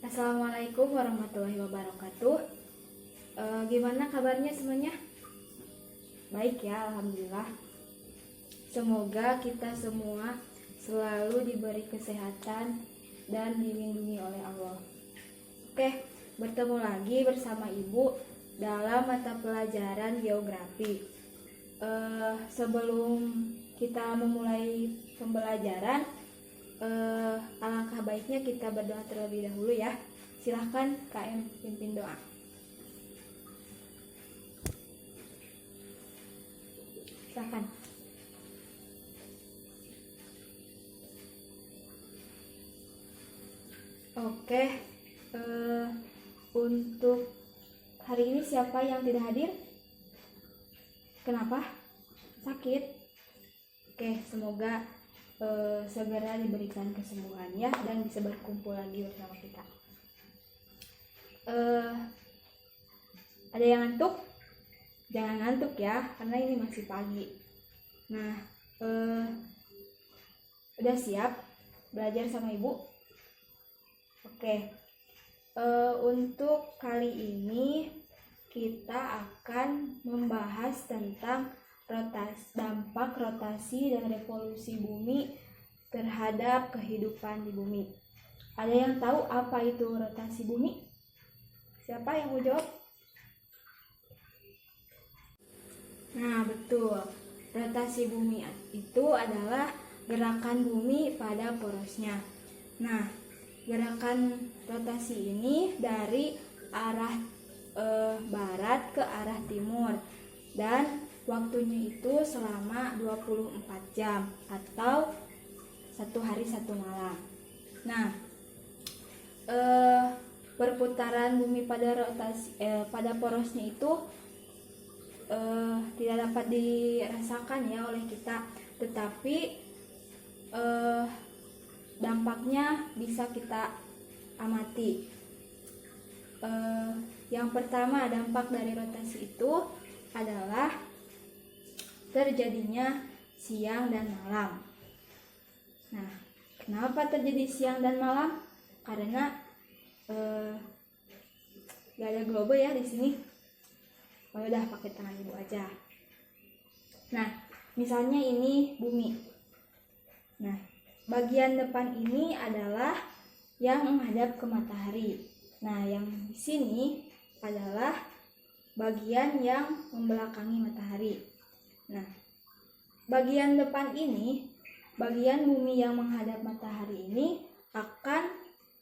Assalamualaikum warahmatullahi wabarakatuh. Gimana kabarnya semuanya? Baik ya, alhamdulillah. Semoga kita semua selalu diberi kesehatan dan dilindungi oleh Allah. Oke, bertemu lagi bersama Ibu dalam mata pelajaran geografi. Sebelum kita memulai pembelajaran, alangkah baiknya kita berdoa terlebih dahulu ya. Silahkan KM pimpin doa. Silahkan. Oke, untuk hari ini siapa yang tidak hadir? Kenapa? Sakit? Oke, semoga segera diberikan kesembuhan ya dan bisa berkumpul lagi bersama kita. Ada yang ngantuk? Jangan ngantuk ya, karena ini masih pagi. Nah, udah siap belajar sama Ibu? Oke, untuk kali ini kita akan membahas tentang dampak rotasi dan revolusi bumi terhadap kehidupan di bumi. Ada yang tahu apa itu rotasi bumi? Siapa yang mau jawab? Nah, betul. Rotasi bumi itu adalah gerakan bumi pada porosnya. Nah, gerakan rotasi ini dari arah barat ke arah timur dan waktunya itu selama 24 jam atau 1 hari 1 malam. Nah, perputaran bumi pada porosnya itu tidak dapat dirasakan ya oleh kita, tetapi dampaknya bisa kita amati. Yang pertama, dampak dari rotasi itu adalah terjadinya siang dan malam. Nah, kenapa terjadi siang dan malam? Karena gak ada globe ya di sini. Oh, udah pakai tangan Ibu aja. Nah, misalnya ini bumi. Nah, bagian depan ini adalah yang menghadap ke matahari. Nah, yang di sini adalah bagian yang membelakangi matahari. Nah, bagian depan ini, bagian bumi yang menghadap matahari ini akan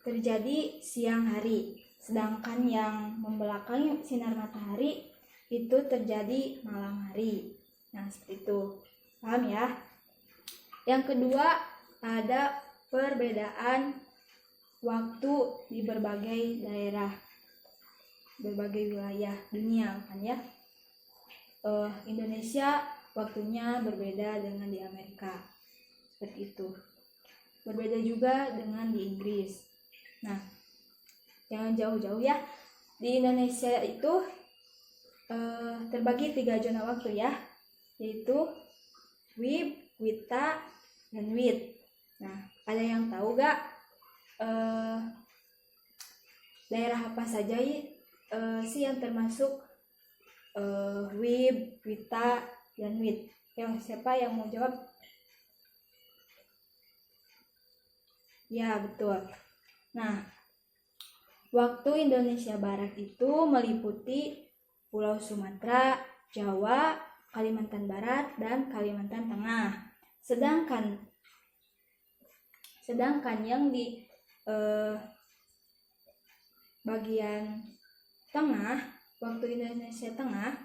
terjadi siang hari. Sedangkan yang membelakangi sinar matahari itu terjadi malam hari. Nah, seperti itu. Paham ya? Yang kedua, ada perbedaan waktu di berbagai daerah, berbagai wilayah dunia kan ya. Indonesia waktunya berbeda dengan di Amerika, seperti itu. Berbeda juga dengan di Inggris. Nah, jangan jauh-jauh ya. Di Indonesia itu terbagi 3 zona waktu ya, yaitu WIB, WITA, dan WIT. Nah, ada yang tahu gak daerah apa saja sih yang termasuk WIB, WITA, dan WIT? Siapa yang mau jawab? Ya, betul. Nah, waktu Indonesia Barat itu meliputi Pulau Sumatera, Jawa, Kalimantan Barat, dan Kalimantan Tengah. Sedangkan yang di bagian tengah, waktu Indonesia Tengah,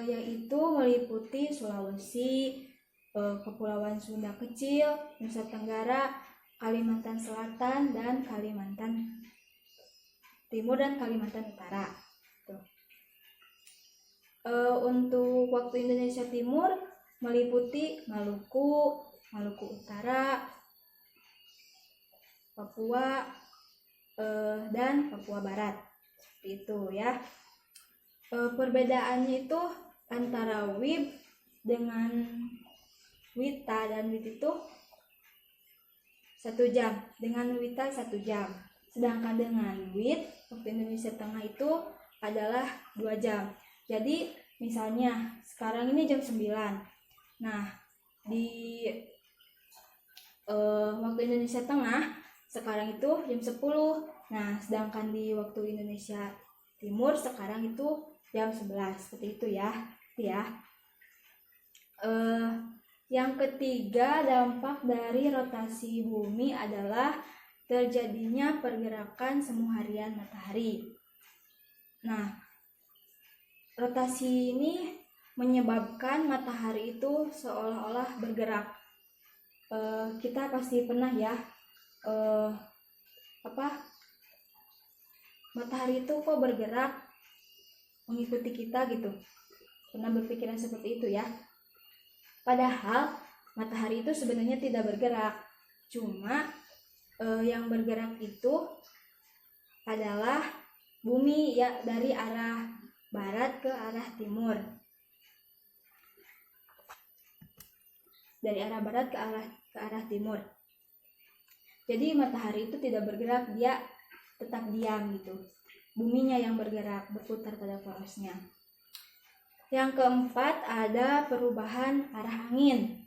yaitu meliputi Sulawesi, Kepulauan Sunda Kecil, Nusa Tenggara, Kalimantan Selatan, dan Kalimantan Timur dan Kalimantan Utara. Tuh. Untuk waktu Indonesia Timur meliputi Maluku, Maluku Utara, Papua, dan Papua Barat. Seperti itu ya. Perbedaannya itu antara WIB dengan WITA dan WIT itu 1 jam, dengan WITA 1 jam. Sedangkan dengan WIB waktu Indonesia Tengah itu adalah 2 jam. Jadi misalnya sekarang ini jam 9. Nah, di waktu Indonesia Tengah sekarang itu jam 10. Nah, sedangkan di waktu Indonesia Timur sekarang itu jam 11. Seperti itu ya. Yang ketiga, dampak dari rotasi bumi adalah terjadinya pergerakan semu harian matahari. Nah, rotasi ini menyebabkan matahari itu seolah-olah bergerak. Kita pasti pernah ya, matahari itu kok bergerak mengikuti kita gitu. Pernah berpikiran seperti itu ya? Padahal matahari itu sebenarnya tidak bergerak, cuma yang bergerak itu adalah bumi ya, dari arah barat ke arah timur. Dari arah barat ke arah timur. Jadi matahari itu tidak bergerak, dia tetap diam gitu. Buminya yang bergerak, berputar pada porosnya. Yang keempat, ada perubahan arah angin.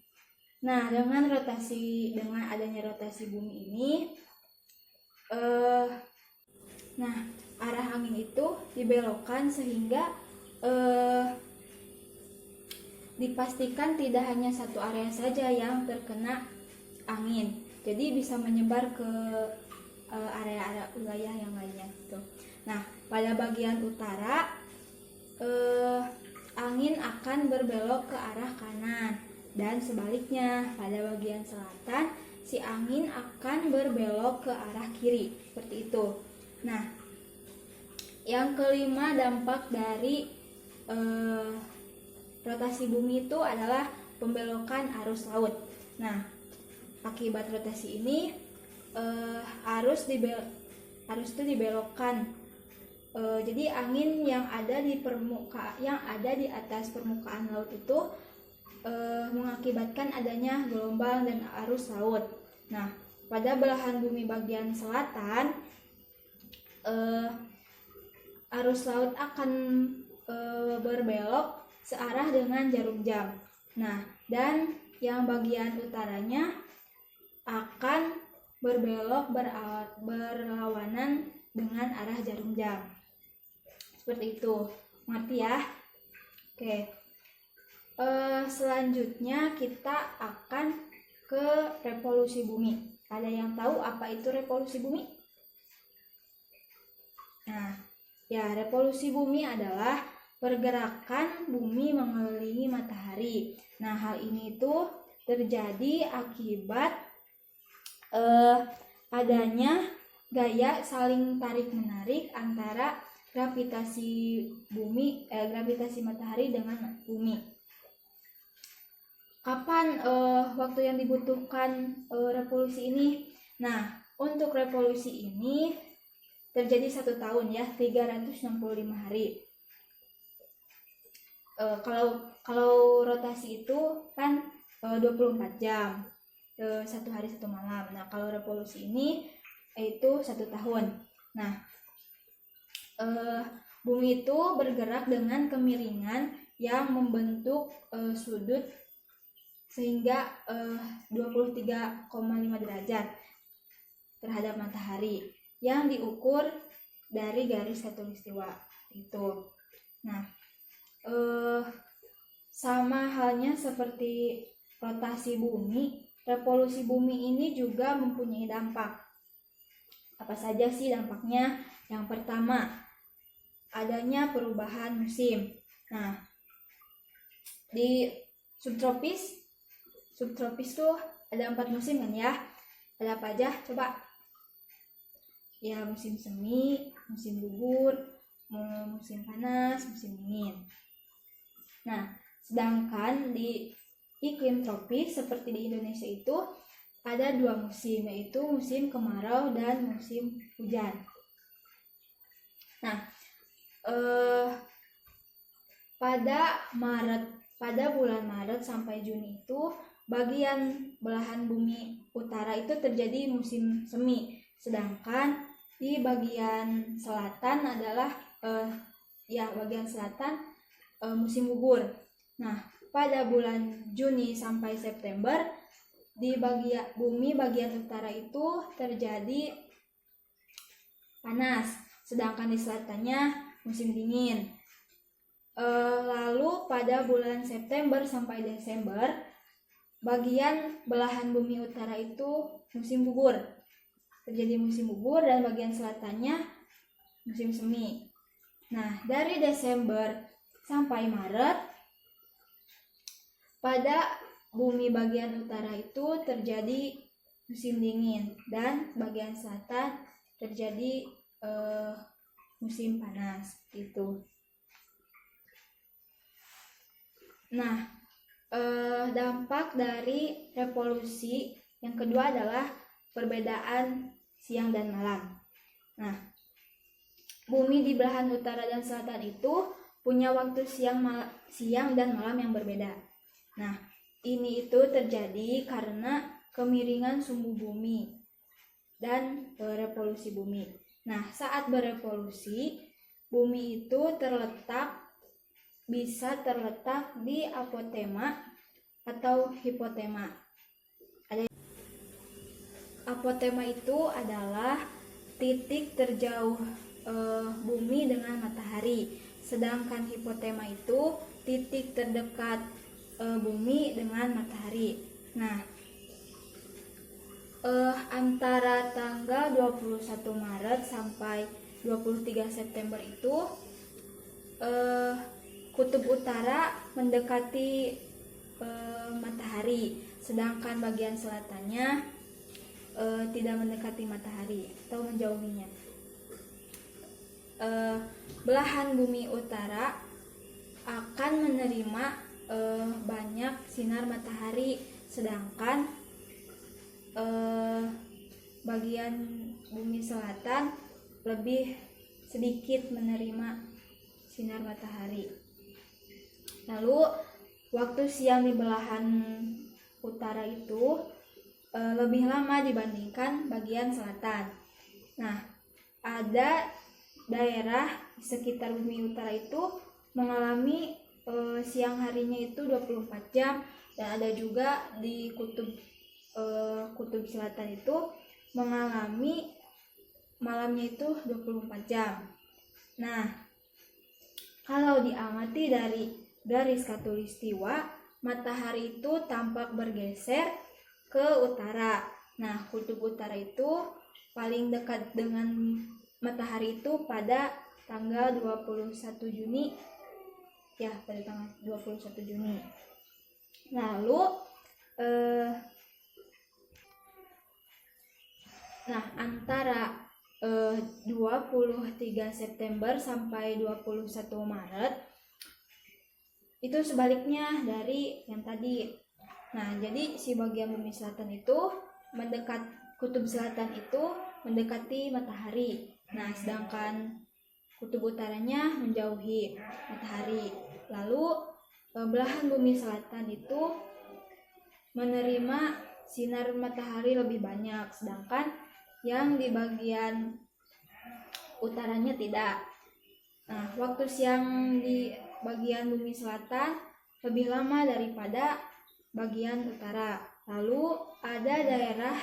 Nah, dengan adanya rotasi bumi ini, arah angin itu dibelokkan sehingga dipastikan tidak hanya satu area saja yang terkena angin. Jadi bisa menyebar ke area-area wilayah yang lainnya gitu. Nah, pada bagian utara angin akan berbelok ke arah kanan, dan sebaliknya pada bagian selatan si angin akan berbelok ke arah kiri, seperti itu. Nah, yang kelima, dampak dari rotasi bumi itu adalah pembelokan arus laut. Nah, akibat rotasi ini arus itu dibelokkan. Jadi angin yang ada di atas permukaan laut itu mengakibatkan adanya gelombang dan arus laut. Nah, pada belahan bumi bagian selatan arus laut akan berbelok searah dengan jarum jam. Nah, dan yang bagian utaranya akan berbelok berlawanan dengan arah jarum jam. Seperti itu, ngerti ya? Oke. Selanjutnya kita akan ke revolusi bumi. Ada yang tahu apa itu revolusi bumi? Nah, ya, revolusi bumi adalah pergerakan bumi mengelilingi matahari. Nah, hal ini itu terjadi akibat adanya gaya saling tarik-menarik antara gravitasi matahari dengan bumi. Kapan waktu yang dibutuhkan revolusi ini? Nah, untuk revolusi ini terjadi 1 tahun ya, 365 hari. Kalau rotasi itu kan 24 jam, 1 hari 1 malam. Nah, kalau revolusi ini itu 1 tahun. Nah, bumi itu bergerak dengan kemiringan yang membentuk sudut sehingga 23,5 derajat terhadap matahari yang diukur dari garis khatulistiwa itu. Nah, sama halnya seperti rotasi bumi, revolusi bumi ini juga mempunyai dampak. Apa saja sih dampaknya? Yang pertama, adanya perubahan musim. Nah, di subtropis tuh ada 4 musim kan ya? Ada apa aja? Coba. Ya, musim semi, musim gugur, musim panas, musim dingin. Nah, sedangkan di iklim tropis seperti di Indonesia itu ada 2 musim, yaitu musim kemarau dan musim hujan. Nah, pada bulan Maret sampai Juni itu bagian belahan bumi utara itu terjadi musim semi, sedangkan di bagian selatan adalah bagian selatan musim gugur. Nah, pada bulan Juni sampai September di bumi bagian utara itu terjadi panas, sedangkan di selatannya musim dingin. Lalu pada bulan September sampai Desember bagian belahan bumi utara itu musim gugur. Terjadi musim gugur dan bagian selatannya musim semi. Nah, dari Desember sampai Maret pada bumi bagian utara itu terjadi musim dingin dan bagian selatan terjadi musim panas gitu. Nah, dampak dari revolusi yang kedua adalah perbedaan siang dan malam. Nah, bumi di belahan utara dan selatan itu punya waktu siang dan malam yang berbeda. Nah, ini itu terjadi karena kemiringan sumbu bumi dan revolusi bumi. Nah, saat berevolusi, bumi itu bisa terletak di apotema atau hipotema. Apotema itu adalah titik terjauh bumi dengan matahari, sedangkan hipotema itu titik terdekat bumi dengan matahari. Nah, antara tanggal 21 Maret sampai 23 September itu kutub utara mendekati matahari, sedangkan bagian selatannya tidak mendekati matahari atau menjauhinya. Belahan bumi utara akan menerima banyak sinar matahari, sedangkan bagian bumi selatan lebih sedikit menerima sinar matahari. Lalu waktu siang di belahan utara itu lebih lama dibandingkan bagian selatan. Nah, ada daerah di sekitar bumi utara itu mengalami siang harinya itu 24 jam dan ada juga di kutub selatan itu mengalami malamnya itu 24 jam. Nah, kalau diamati dari garis khatulistiwa, matahari itu tampak bergeser ke utara. Nah, kutub utara itu paling dekat dengan matahari itu pada tanggal 21 Juni. Ya, pada tanggal 21 Juni. Lalu antara 23 September sampai 21 Maret itu sebaliknya dari yang tadi. Nah, jadi si bagian bumi selatan itu kutub selatan itu mendekati matahari. Nah, sedangkan kutub utaranya menjauhi matahari. Lalu belahan bumi selatan itu menerima sinar matahari lebih banyak, sedangkan yang di bagian utaranya tidak. Nah, waktu siang di bagian bumi selatan lebih lama daripada bagian utara. Lalu ada daerah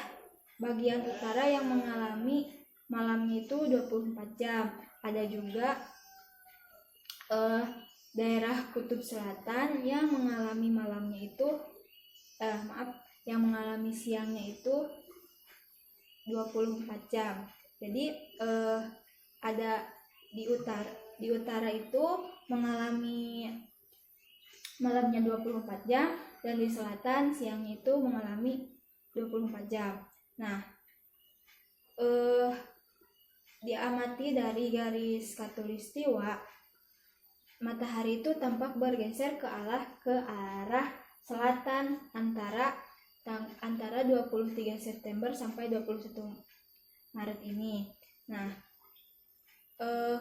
bagian utara yang mengalami malamnya itu 24 jam. Ada juga daerah kutub selatan yang mengalami malamnya itu yang mengalami siangnya itu 24 jam. Jadi ada di utara itu mengalami malamnya 24 jam dan di selatan siangnya itu mengalami 24 jam. Nah, diamati dari garis khatulistiwa, matahari itu tampak bergeser ke arah selatan antara 23 September sampai 21 Maret ini. Nah,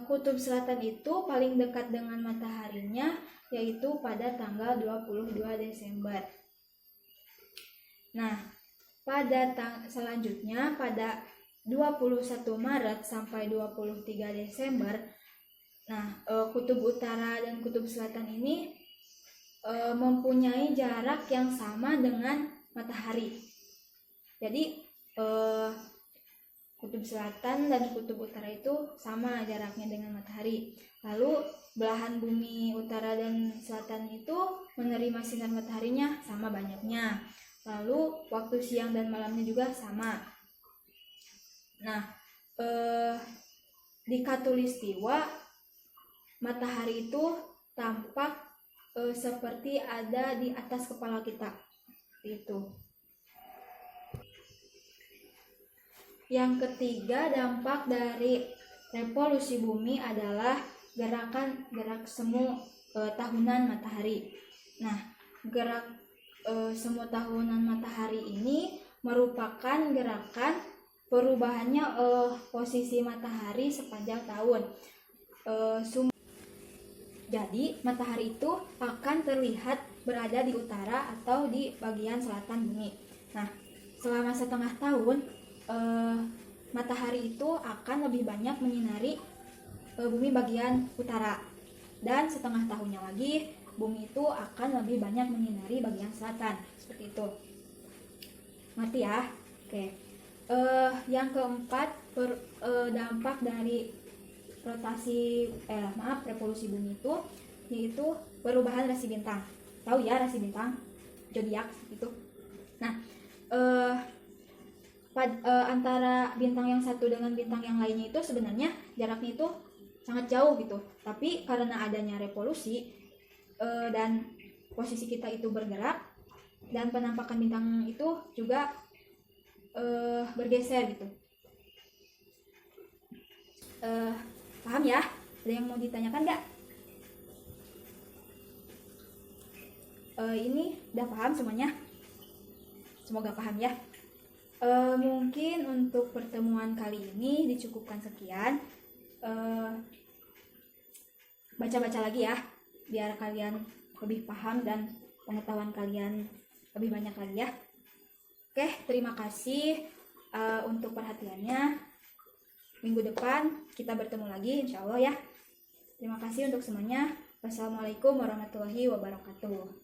kutub selatan itu paling dekat dengan mataharinya yaitu pada tanggal 22 Desember. Nah, selanjutnya pada 21 Maret sampai 23 Desember. Nah, kutub utara dan kutub selatan ini mempunyai jarak yang sama dengan matahari. Jadi kutub selatan dan kutub utara itu sama jaraknya dengan matahari. Lalu belahan bumi utara dan selatan itu menerima sinar mataharinya sama banyaknya. Lalu waktu siang dan malamnya juga sama. Nah, di khatulistiwa matahari itu tampak seperti ada di atas kepala kita. Itu. Yang ketiga, dampak dari revolusi bumi adalah gerak semu tahunan matahari. Nah, gerak semu tahunan matahari ini merupakan gerakan perubahannya posisi matahari sepanjang tahun. Jadi, matahari itu akan terlihat berada di utara atau di bagian selatan bumi. Nah, selama setengah tahun matahari itu akan lebih banyak menyinari bumi bagian utara, dan setengah tahunnya lagi bumi itu akan lebih banyak menyinari bagian selatan, seperti itu. Ngerti ya? Oke. Yang keempat, dampak dari revolusi bumi itu yaitu perubahan rasi bintang. Tahu ya rasi bintang, zodiak itu. Nah, antara bintang yang satu dengan bintang yang lainnya itu sebenarnya jaraknya itu sangat jauh gitu. Tapi karena adanya revolusi dan posisi kita itu bergerak dan penampakan bintang itu juga bergeser gitu. Paham ya? Ada yang mau ditanyakan nggak? Ini udah paham semuanya? Semoga paham ya. Mungkin untuk pertemuan kali ini dicukupkan sekian. Baca-baca lagi ya, biar kalian lebih paham dan pengetahuan kalian lebih banyak lagi ya. Oke, terima kasih untuk perhatiannya. Minggu depan kita bertemu lagi insya Allah ya. Terima kasih untuk semuanya. Wassalamualaikum warahmatullahi wabarakatuh.